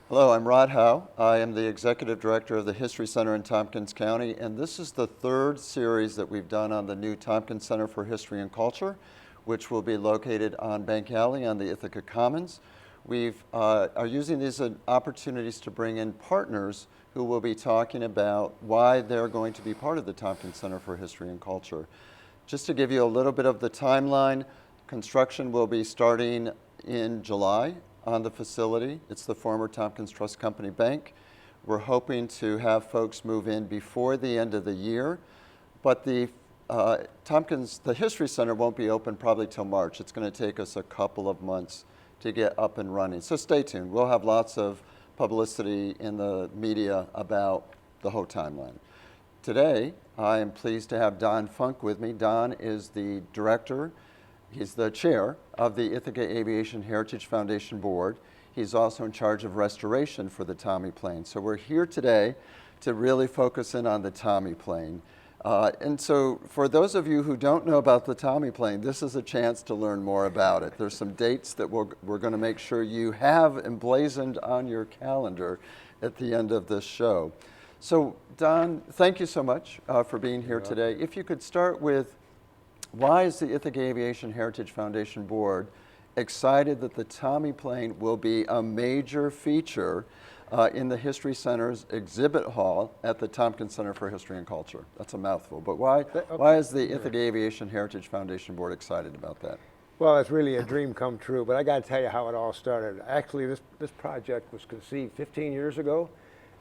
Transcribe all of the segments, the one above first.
Hello, I'm Rod Howe. I am the Executive Director of the History Center in Tompkins County, and this is the third series that we've done on the new Tompkins Center for History and Culture, which will be located on Bank Alley on the Ithaca Commons. We are using these opportunities to bring in partners who will be talking about why they're going to be part of the Tompkins Center for History and Culture. Just to give you a little bit of the timeline, construction will be starting in July on the facility. It's the former Tompkins Trust Company Bank. We're hoping to have folks move in before the end of the year, but the History Center won't be open probably till March. It's going to take us a couple of months to get up and running. So stay tuned. We'll have lots of publicity in the media about the whole timeline. Today, I am pleased to have Don Funke with me. Don is the director. He's the chair of the Ithaca Aviation Heritage Foundation Board. He's also in charge of restoration for the Tommy plane. So we're here today to really focus in on the Tommy plane. And so for those of you who don't know about the Tommy plane, this is a chance to learn more about it. There's some dates that we're going to make sure you have emblazoned on your calendar at the end of this show. So Don, thank you so much for being here today. If you could start with, why is the Ithaca Aviation Heritage Foundation Board excited that the Tommy plane will be a major feature in the History Center's exhibit hall at the Tompkins Center for History and Culture? That's a mouthful, but why is the Ithaca Aviation Heritage Foundation Board excited about that? Well, it's really a dream come true, but I got to tell you how it all started. Actually, this project was conceived 15 years ago,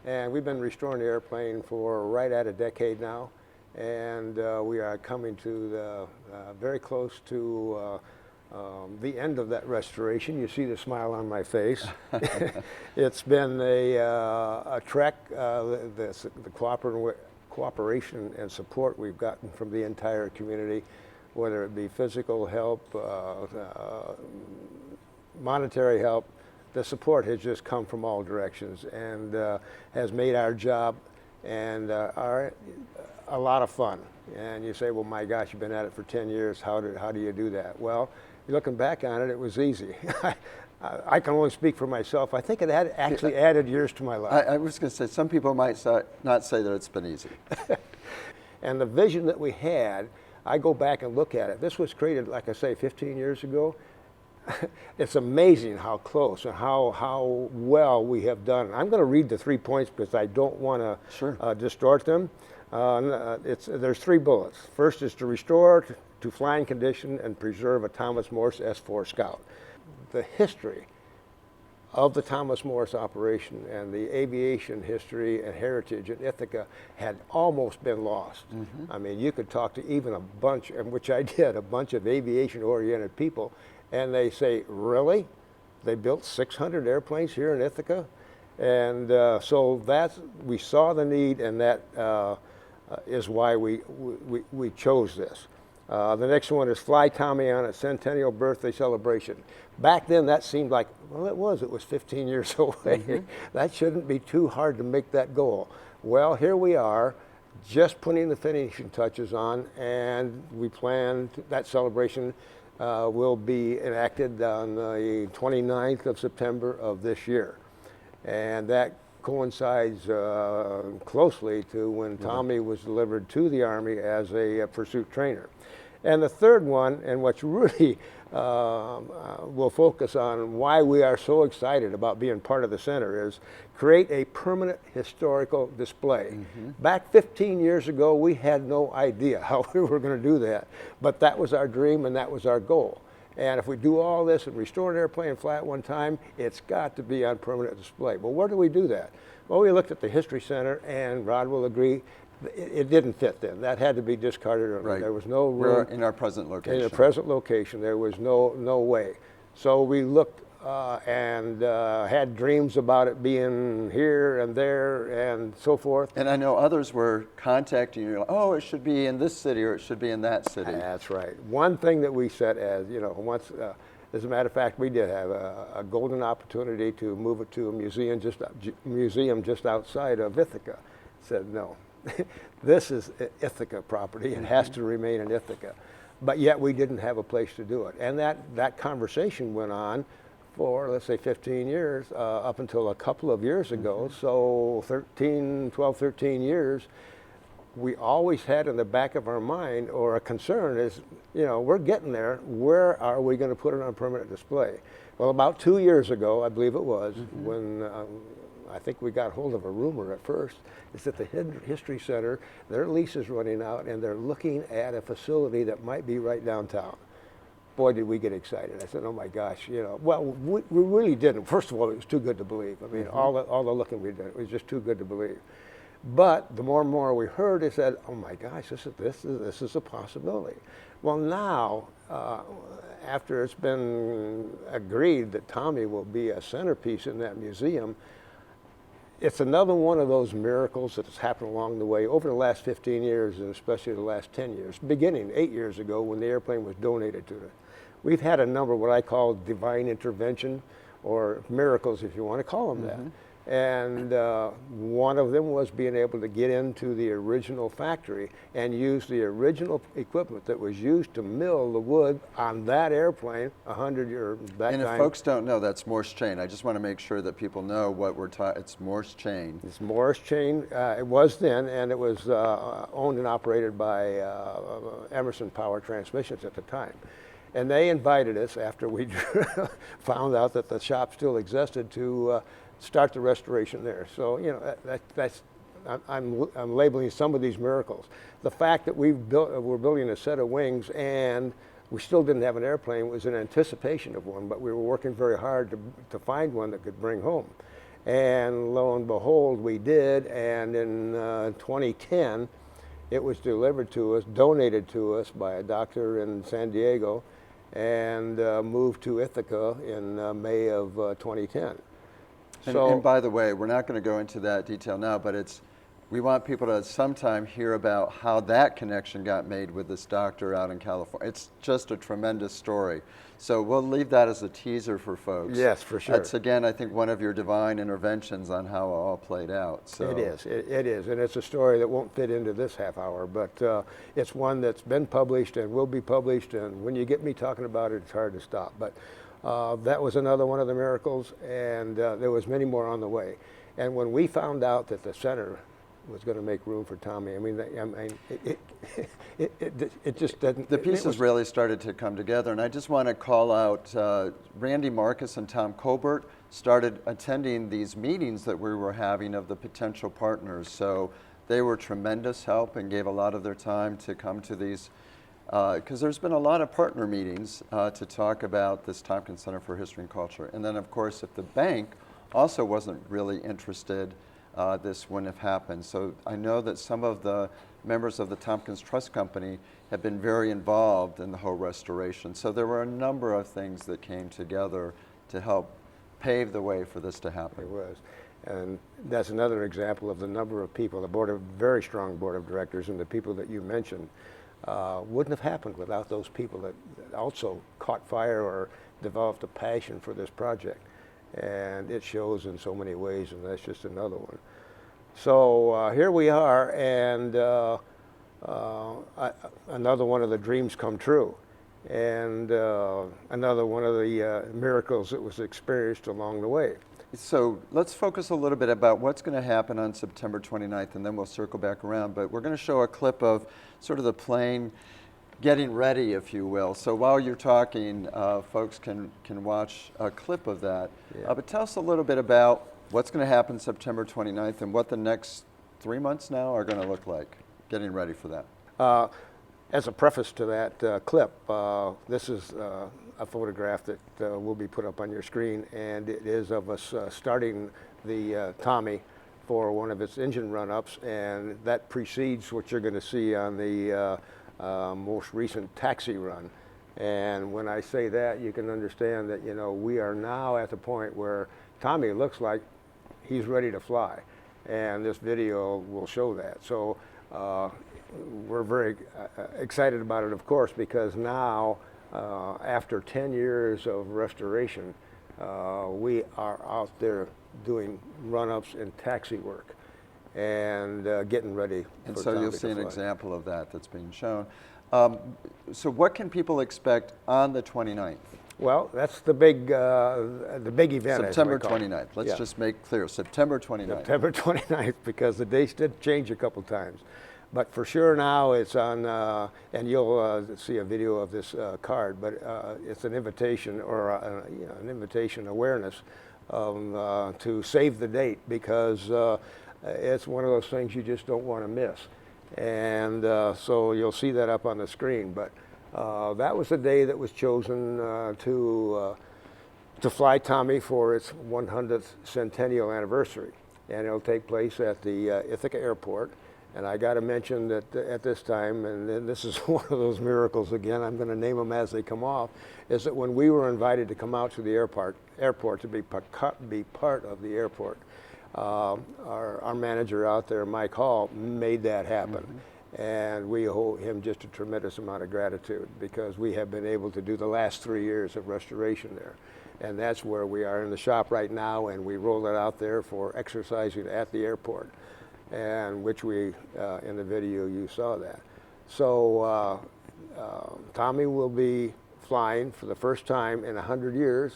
and we've been restoring the airplane for right at a decade now. And we are coming to the very close to the end of that restoration. You see the smile on my face. It's been a trek. The cooperation and support we've gotten from the entire community, whether it be physical help, monetary help, the support has just come from all directions and has made our job and a lot of fun. And you say, well, my gosh, you've been at it for 10 years. How do you do that? Well, looking back on it, it was easy. I can only speak for myself. I think it actually added years to my life. I was going to say, some people might not say that it's been easy. And the vision that we had, I go back and look at it. This was created, like I say, 15 years ago. It's amazing how close and how well we have done. I'm going to read the 3 points because I don't want to distort them. There's 3 bullets. First is to restore to flying condition and preserve a Thomas Morse S-4 Scout. The history of the Thomas Morse operation and the aviation history and heritage in Ithaca had almost been lost. I mean, you could talk to even a bunch, and which I did, a bunch of aviation-oriented people, and they say, really? They built 600 airplanes here in Ithaca? And so we saw the need, and that is why we chose this. The next one is Fly Tommy on its centennial birthday celebration. Back then, that seemed like, well, it was 15 years away. That shouldn't be too hard to make that goal. Well, here we are, just putting the finishing touches on, and we plan that celebration will be enacted on the 29th of September of this year. And that coincides closely to when Tommy was delivered to the Army as a pursuit trainer. And the third one, and what's really will focus on why we are so excited about being part of the center, is create a permanent historical display. Back 15 years ago, we had no idea how we were going to do that, but that was our dream and that was our goal. And if we do all this and restore an airplane and fly it one time, it's got to be on permanent display. Well, where do we do that? Well, we looked at the History Center, and Rod will agree, it didn't fit then. That had to be discarded. Right. There was no room. We're in our present location. In the present location, there was no way. So we looked and had dreams about it being here and there and so forth. And I know others were contacting you, oh, it should be in this city or it should be in that city. That's right. One thing that we set as, once, as a matter of fact, we did have a golden opportunity to move it to a museum just outside of Ithaca. Said, no, this is Ithaca property. It has to remain in Ithaca. But yet we didn't have a place to do it. And that conversation went on for, let's say, 15 years, up until a couple of years ago. So 12, 13 years, we always had in the back of our mind, or a concern is, we're getting there. Where are we going to put it on permanent display? Well, about 2 years ago, I believe it was, when I think we got hold of a rumor at first, is that the History Center, their lease is running out, and they're looking at a facility that might be right downtown. Boy, did we get excited. I said, oh my gosh, well, we really didn't. First of all, it was too good to believe. I mean, all the looking we did, it was just too good to believe. But the more and more we heard, it said, oh my gosh, this is a possibility. Well, now, after it's been agreed that Tommy will be a centerpiece in that museum, it's another one of those miracles that has happened along the way over the last 15 years, and especially the last 10 years, beginning 8 years ago when the airplane was donated to it. We've had a number of what I call divine intervention, or miracles, if you want to call them that. And one of them was being able to get into the original factory and use the original equipment that was used to mill the wood on that airplane 100 years back. And if folks don't know, that's Morse chain. I just want to make sure that people know what we're talking. It's Morse chain. It's Morse chain. It was then, and it was owned and operated by Emerson Power Transmissions at the time. And they invited us, after we found out that the shop still existed, to start the restoration there. So, I'm labeling some of these miracles. The fact that we're building a set of wings and we still didn't have an airplane was in anticipation of one, but we were working very hard to find one that could bring home. And lo and behold, we did, and in 2010, it was delivered to us, donated to us by a doctor in San Diego, and moved to Ithaca in May of 2010. And by the way, we're not going to go into that detail now, but we want people to sometime hear about how that connection got made with this doctor out in California. It's just a tremendous story. So we'll leave that as a teaser for folks. Yes, for sure. That's, again, I think one of your divine interventions on how it all played out. So. It is. It is. And it's a story that won't fit into this half hour, but it's one that's been published and will be published. And when you get me talking about it, it's hard to stop. But that was another one of the miracles, and there was many more on the way. And when we found out that the center was going to make room for Tommy, it just didn't. The pieces really started to come together, and I just want to call out Randy Marcus and Tom Colbert started attending these meetings that we were having of the potential partners. So they were tremendous help and gave a lot of their time to come to these. Because there's been a lot of partner meetings to talk about this Tompkins Center for History and Culture. And then, of course, if the bank also wasn't really interested, this wouldn't have happened. So I know that some of the members of the Tompkins Trust Company have been very involved in the Howe restoration. So there were a number of things that came together to help pave the way for this to happen. It was. And that's another example of the number of people, very strong board of directors, and the people that you mentioned. Wouldn't have happened without those people that also caught fire or developed a passion for this project. And it shows in so many ways, and that's just another one. So here we are, and another one of the dreams come true, and another one of the miracles that was experienced along the way. So let's focus a little bit about what's going to happen on September 29th, and then we'll circle back around. But we're going to show a clip of sort of the plane getting ready, if you will. So while you're talking, folks can watch a clip of that. Yeah. But tell us a little bit about what's going to happen September 29th and what the next 3 months now are going to look like, getting ready for that. As a preface to that clip, this is a photograph that will be put up on your screen, and it is of us starting the Tommy for one of its engine run-ups, and that precedes what you're going to see on the most recent taxi run. And when I say that, you can understand that, we are now at the point where Tommy looks like he's ready to fly, and this video will show that. So we're very excited about it, of course, because now, after 10 years of restoration, we are out there doing run-ups and taxi work and getting ready. And so you'll see an example of that that's being shown. So what can people expect on the 29th? Well, that's the big event. September 29th. Let's Yeah. just make clear, September 29th. September 29th, because the dates did change a couple times. But for sure now it's on, and you'll see a video of this card, but it's an invitation or an invitation awareness to save the date, because it's one of those things you just don't want to miss. And so you'll see that up on the screen. But that was the day that was chosen to fly Tommy for its 100th centennial anniversary. And it'll take place at the Ithaca Airport. And I got to mention that at this time, and this is one of those miracles again, I'm going to name them as they come off, is that when we were invited to come out to the airport to be part of the airport, our manager out there, Mike Hall, made that happen. Mm-hmm. And we owe him just a tremendous amount of gratitude, because we have been able to do the last 3 years of restoration there. And that's where we are in the shop right now, and we rolled it out there for exercising at the airport, and which we, in the video, you saw that. So Tommy will be flying for the first time in 100 years.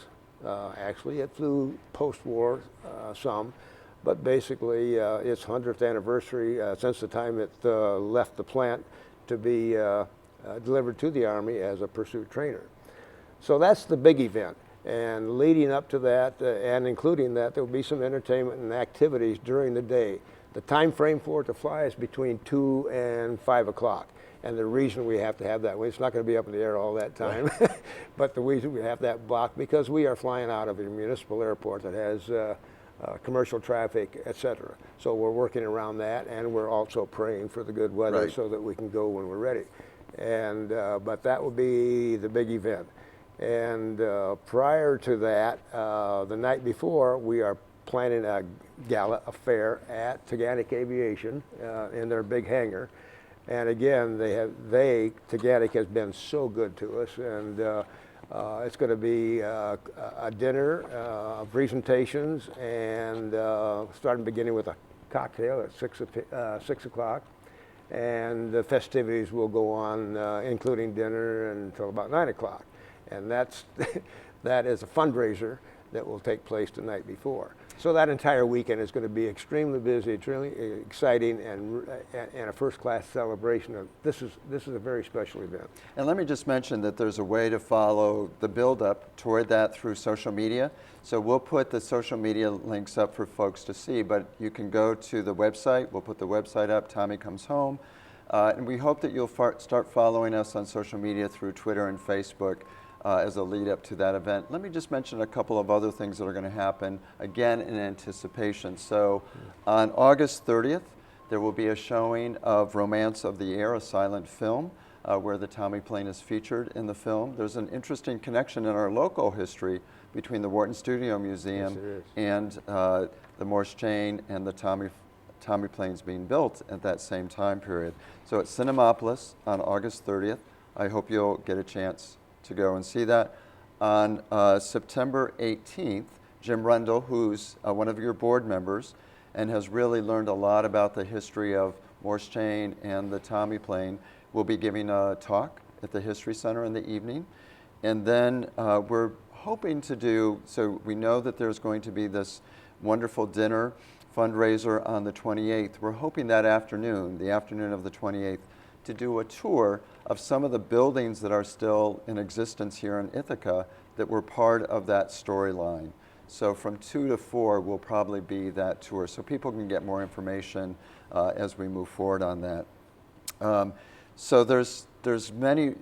Actually, it flew post-war some, but basically its 100th anniversary since the time it left the plant to be delivered to the Army as a pursuit trainer. So that's the big event. And leading up to that, and including that, there will be some entertainment and activities during the day. The time frame for it to fly is between 2 and 5 o'clock. And the reason we have to have that, it's not going to be up in the air all that time, but the reason we have that block, because we are flying out of a municipal airport that has commercial traffic, etc. So we're working around that, and we're also praying for the good weather, right, so that we can go when we're ready. And but that will be the big event. And prior to that, the night before, we are planning a gala affair at Taganic Aviation in their big hangar. And again, Taganic has been so good to us, and it's going to be a dinner, presentations, and beginning with a cocktail at 6 o'clock. And the festivities will go on, including dinner, until about 9 o'clock. And that is a fundraiser that will take place the night before. So that entire weekend is going to be extremely busy, extremely exciting, and a first-class celebration of this is a very special event. And let me just mention that there's a way to follow the build-up toward that through social media. So we'll put the social media links up for folks to see, but you can go to the website. We'll put the website up, Tommy Comes Home. And we hope that you'll start following us on social media through Twitter and Facebook as a lead up to that event. Let me just mention a couple of other things that are going to happen, again, in anticipation. So on August 30th, there will be a showing of Romance of the Air, a silent film, where the Tommy plane is featured in the film. There's an interesting connection in our local history between the Wharton Studio Museum, yes, and the Morse chain and the Tommy planes being built at that same time period. So at Cinemapolis on August 30th, I hope you'll get a chance to go and see that. On September 18th, Jim Rundle, who's one of your board members and has really learned a lot about the history of Morse chain and the Tommy plane, will be giving a talk at the History Center in the evening. And then we're hoping to do, so we know that there's going to be this wonderful dinner fundraiser on the 28th. We're hoping that afternoon, the afternoon of the 28th, to do a tour of some of the buildings that are still in existence here in Ithaca that were part of that storyline. So from 2 to 4 will probably be that tour, so people can get more information as we move forward on that. So there's many,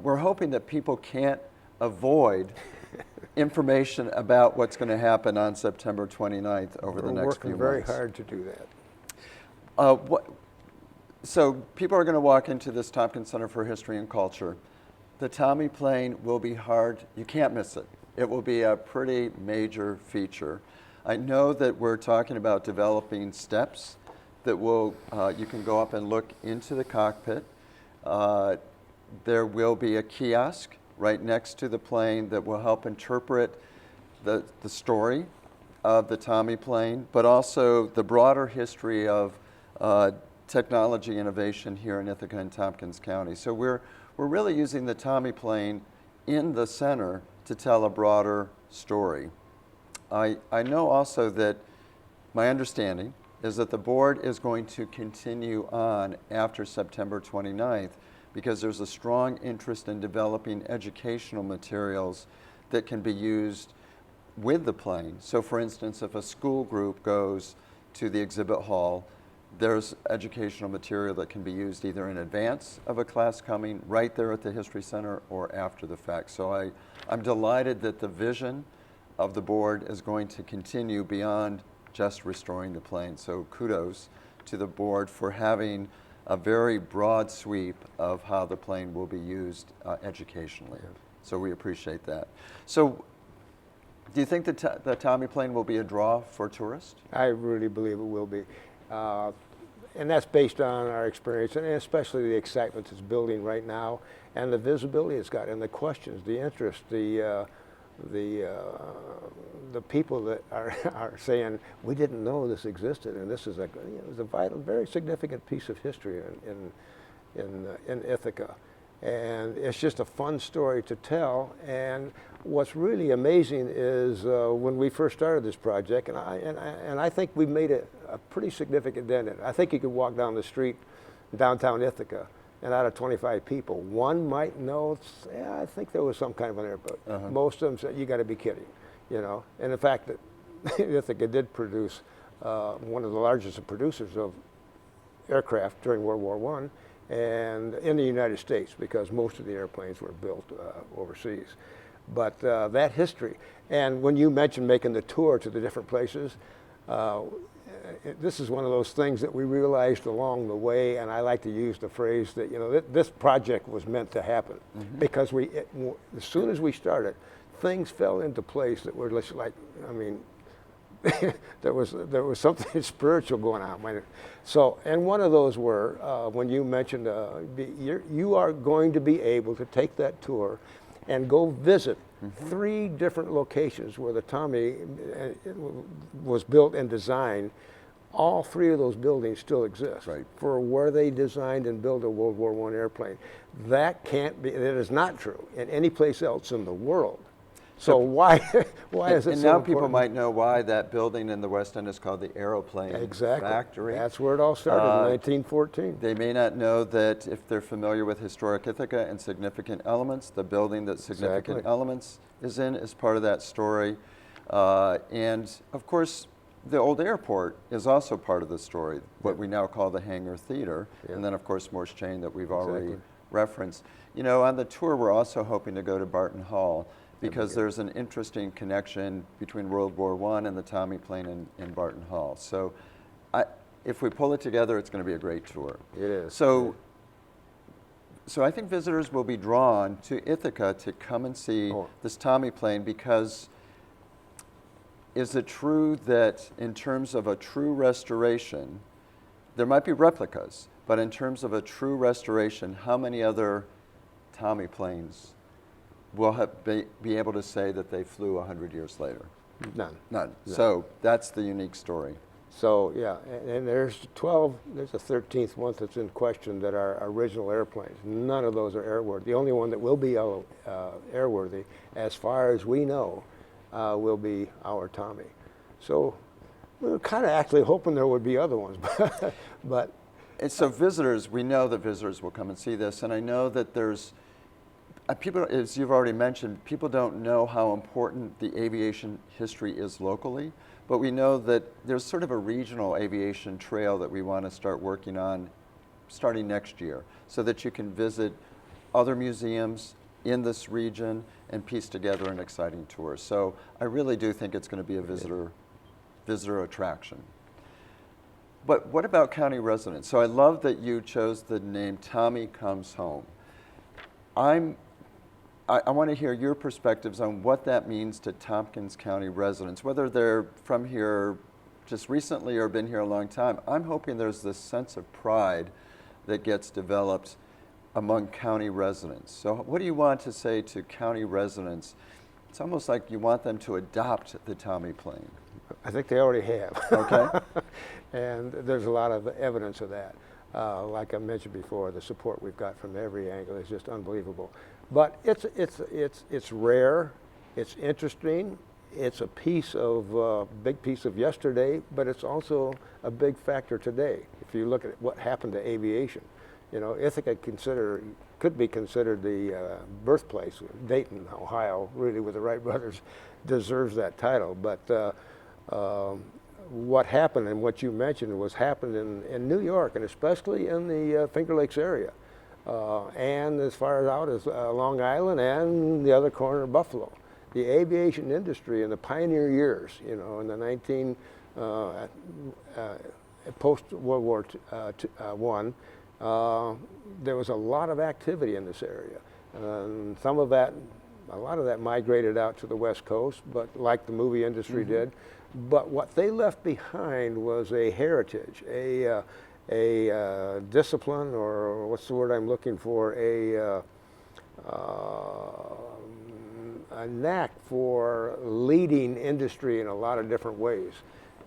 we're hoping that people can't avoid information about what's going to happen on September 29th over the next few months. We're working very hard to do that. So people are going to walk into this Tompkins Center for History and Culture. The Tommy plane will be hard. You can't miss it. It will be a pretty major feature. I know that we're talking about developing steps that will, you can go up and look into the cockpit. There will be a kiosk right next to the plane that will help interpret the story of the Tommy plane, but also the broader history of technology innovation here in Ithaca and Tompkins County. So we're really using the Tommy plane in the center to tell a broader story. I know also that my understanding is that the board is going to continue on after September 29th because there's a strong interest in developing educational materials that can be used with the plane. So for instance, if a school group goes to the exhibit hall, there's educational material that can be used either in advance of a class coming, right there at the History Center, or after the fact. So I'm delighted that the vision of the board is going to continue beyond just restoring the plane. So kudos to the board for having a very broad sweep of how the plane will be used educationally. So we appreciate that. So do you think that the Tommy plane will be a draw for tourists? I really believe it will be. And that's based on our experience, and especially the excitement that's building right now, and the visibility it's got, and the questions, the interest, the people that are saying, we didn't know this existed, and this is a, it's a vital, very significant piece of history in Ithaca. And it's just a fun story to tell. And what's really amazing is when we first started this project, and I think we've made a pretty significant dent in it. I think you could walk down the street in downtown Ithaca, and out of 25 people, one might know, yeah, I think there was some kind of an airport. Most of them said, you got to be kidding, you know. And the fact that Ithaca did produce one of the largest producers of aircraft during World War I, and in the United States, because most of the airplanes were built overseas. But that history, and when you mentioned making the tour to the different places, this is one of those things that we realized along the way, and I like to use the phrase that, you know, this project was meant to happen. Because as soon as we started, things fell into place that were just like, I mean, there was something spiritual going on. So, and one of those were when you mentioned you are going to be able to take that tour and go visit 3 different locations where the Tommy was built and designed. All 3 of those buildings still exist for where they designed and built a World War I airplane. That can't be. It is not true in any place else in the world. So why is it so important? And now people might know why that building in the West End is called the Aeroplane Factory. That's where it all started in 1914. They may not know that if they're familiar with historic Ithaca and significant elements, the building that significant elements is in is part of that story. And of course, the old airport is also part of the story, what we now call the Hangar Theater. And then of course, Morse Chain that we've already referenced. You know, on the tour, we're also hoping to go to Barton Hall, because there's an interesting connection between World War I and the Tommy plane in Barton Hall. So if we pull it together, it's going to be a great tour. It is. So I think visitors will be drawn to Ithaca to come and see this Tommy plane, because is it true that in terms of a true restoration, there might be replicas, but in terms of a true restoration, how many other Tommy planes will be able to say that they flew 100 years later? None. None. So that's the unique story. So yeah, and there's 12, there's a 13th one that's in question that are original airplanes. None of those are airworthy. The only one that will be airworthy, as far as we know, will be our Tommy. So we were kind of actually hoping there would be other ones, but. And so visitors, we know that visitors will come and see this, and I know that there's, people, as you've already mentioned, people don't know how important the aviation history is locally, but we know that there's sort of a regional aviation trail that we want to start working on starting next year, so that you can visit other museums in this region and piece together an exciting tour. So I really do think it's going to be a visitor attraction. But what about county residents? So I love that you chose the name Tommy Comes Home. I want to hear your perspectives on what that means to Tompkins County residents, whether they're from here just recently or been here a long time. I'm hoping there's this sense of pride that gets developed among county residents. So what do you want to say to county residents? It's almost like you want them to adopt the Tommy plane. I think they already have. Okay. And there's a lot of evidence of that. Like I mentioned before, the support we've got from every angle is just unbelievable. But it's rare It's interesting. It's a big piece of yesterday, but it's also a big factor today. If you look at what happened to aviation, you know, Ithaca could be considered the birthplace. Dayton, Ohio, really with the Wright brothers, deserves that title. But what happened and what you mentioned was happened in New York, and especially in the Finger Lakes area, and as far out as Long Island and the other corner of Buffalo. The aviation industry in the pioneer years, you know, in the post-World War I, there was a lot of activity in this area. And a lot of that migrated out to the West Coast, but like the movie industry did. But what they left behind was a heritage, a discipline, or what's the word I'm looking for, a knack for leading industry in a lot of different ways.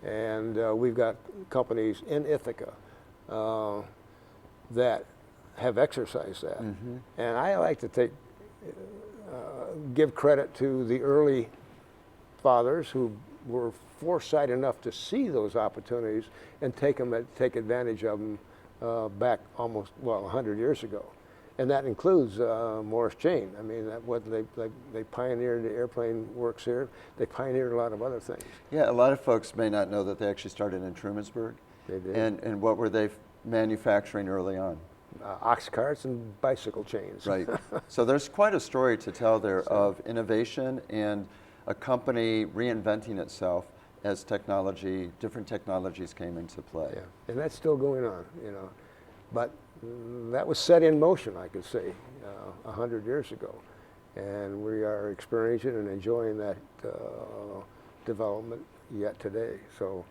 And we've got companies in Ithaca that have exercised that. And I like to give credit to the early fathers who were foresight enough to see those opportunities and take advantage of them back almost, 100 years ago. And that includes Morris Chain. I mean, they pioneered the airplane works here. They pioneered a lot of other things. Yeah, a lot of folks may not know that they actually started in Trumansburg. They did. And what were they manufacturing early on? Ox carts and bicycle chains. Right. So there's quite a story to tell there of innovation and a company reinventing itself as different technologies came into play. Yeah, and that's still going on, you know. But that was set in motion, I could say, 100 years ago. And we are experiencing and enjoying that development yet today. So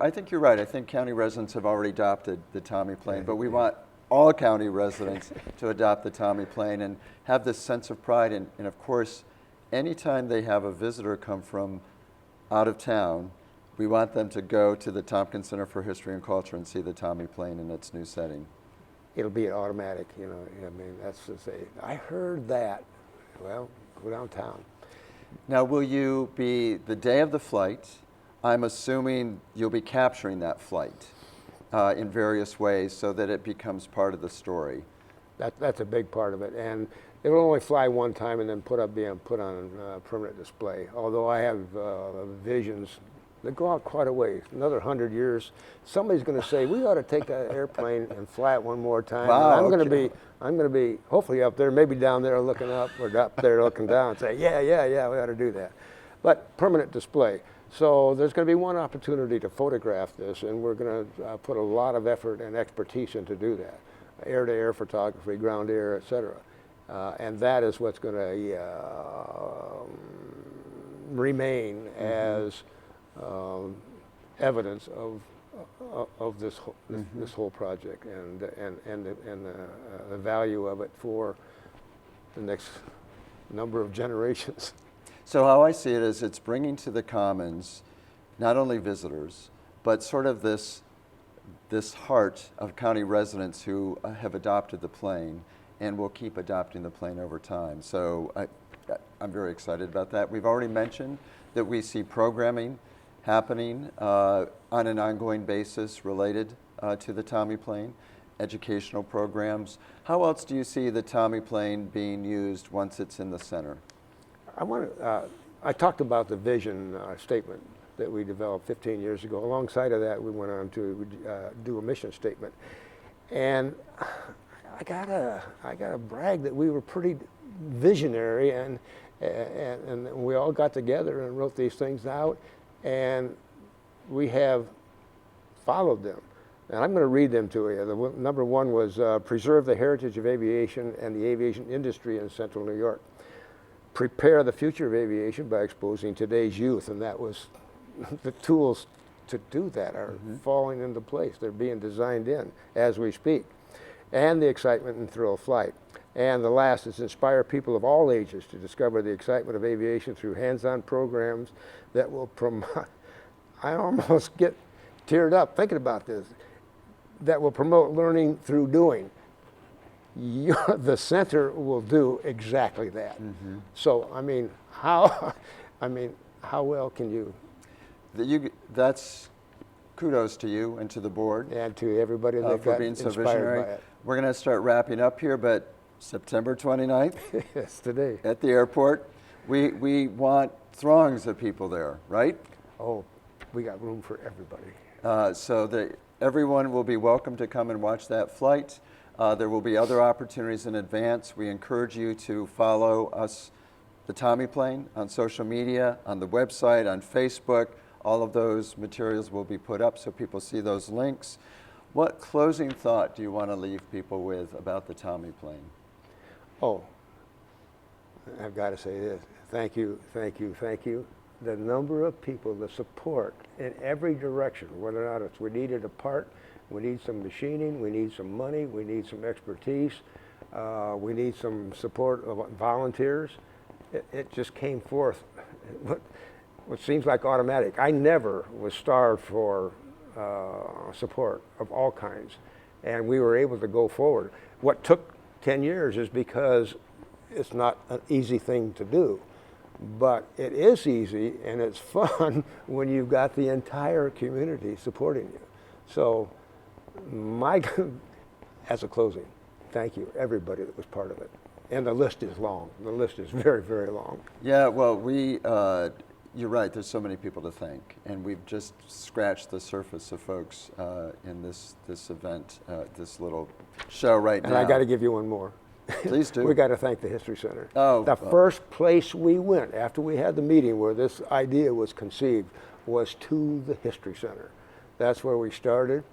I think you're right. I think county residents have already adopted the Tommy plane, but we want all county residents to adopt the Tommy plane and have this sense of pride. And of course, anytime they have a visitor come from out of town, we want them to go to the Tompkins Center for History and Culture and see the Tommy plane in its new setting. It'll be an automatic, you know. I mean, that's to say, I heard that. Well, go downtown. Now, will you be, the day of the flight, I'm assuming you'll be capturing that flight in various ways so that it becomes part of the story. That's a big part of it. And it will only fly one time and then be put on permanent display. Although I have visions that go out quite a ways, another 100 years. Somebody's going to say, we ought to take that airplane and fly it one more time. Wow, and I'm going to be hopefully up there, maybe down there looking up, or up there looking down and say, yeah, we ought to do that. But permanent display. So there's going to be one opportunity to photograph this, and we're going to put a lot of effort and expertise into do that. Air-to-air photography, ground air, et cetera. And that is what's going to remain as evidence of this whole project and the value of it for the next number of generations. So how I see it is it's bringing to the Commons not only visitors, but sort of this heart of county residents who have adopted the plane and will keep adopting the plane over time. So I'm very excited about that. We've already mentioned that we see programming happening on an ongoing basis related to the Tommy plane, educational programs. How else do you see the Tommy plane being used once it's in the center? I talked about the vision statement that we developed 15 years ago. Alongside of that, we went on to do a mission statement. And I gotta brag that we were pretty visionary, and we all got together and wrote these things out, and we have followed them. And I'm going to read them to you. The number one was preserve the heritage of aviation and the aviation industry in Central New York. Prepare the future of aviation by exposing today's youth, and that was the tools to do that are falling into place. They're being designed in as we speak. And the excitement and thrill of flight. And the last is inspire people of all ages to discover the excitement of aviation through hands-on programs that will promote, I almost get teared up thinking about this, that will promote learning through doing. The center will do exactly that. So, I mean, how, I mean, how well can you, That's kudos to you and to the board and to everybody that for got being so inspired visionary. by it? We're going to start wrapping up here, but September 29th Yes, today. at the airport, we want throngs of people there, right? Oh, we got room for everybody. So that everyone will be welcome to come and watch that flight. There will be other opportunities in advance. We encourage you to follow us, the Tommy Plane, on social media, on the website, on Facebook. All of those materials will be put up so people see those links. What closing thought do you want to leave people with about the Tommy Plane? Oh, I've got to say this. Thank you, thank you, thank you. The number of people, the support in every direction, whether or not it's we needed a part, we need some machining, we need some money, we need some expertise, we need some support of volunteers. It just came forth. What seems like automatic. I never was starved for support of all kinds, and we were able to go forward. What took 10 years is because it's not an easy thing to do, but it is easy and it's fun when you've got the entire community supporting you. So as a closing, thank you everybody that was part of it. And the list is long. The list is very, very long. Yeah, well, you're right, there's so many people to thank, and we've just scratched the surface of folks in this event, this little show right now. And I got to give you one more. Please do. We got to thank the History Center. Oh, the first place we went after we had the meeting where this idea was conceived was to the History Center. That's where we started,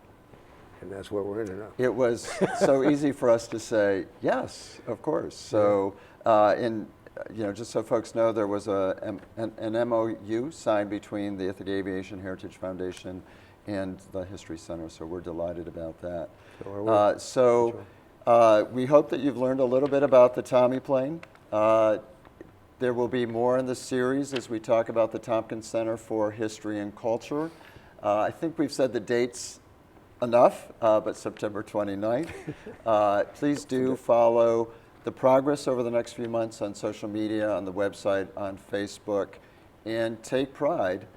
and that's where we're in now. It was so easy for us to say, yes, of course. So, just so folks know, there was an MOU signed between the Ithaca Aviation Heritage Foundation and the History Center, so we're delighted about that. So are we. We hope that you've learned a little bit about the Tommy Plane. There will be more in the series as we talk about the Tompkins Center for History and Culture. I think we've said the dates enough, but September 29th. Please do follow the progress over the next few months on social media, on the website, on Facebook, and take pride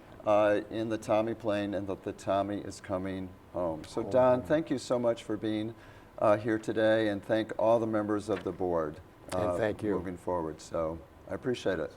in the Tommy Plane and that the Tommy is coming home. So Don, thank you so much for being here today, and thank all the members of the board and thank you. moving forward. So I appreciate it.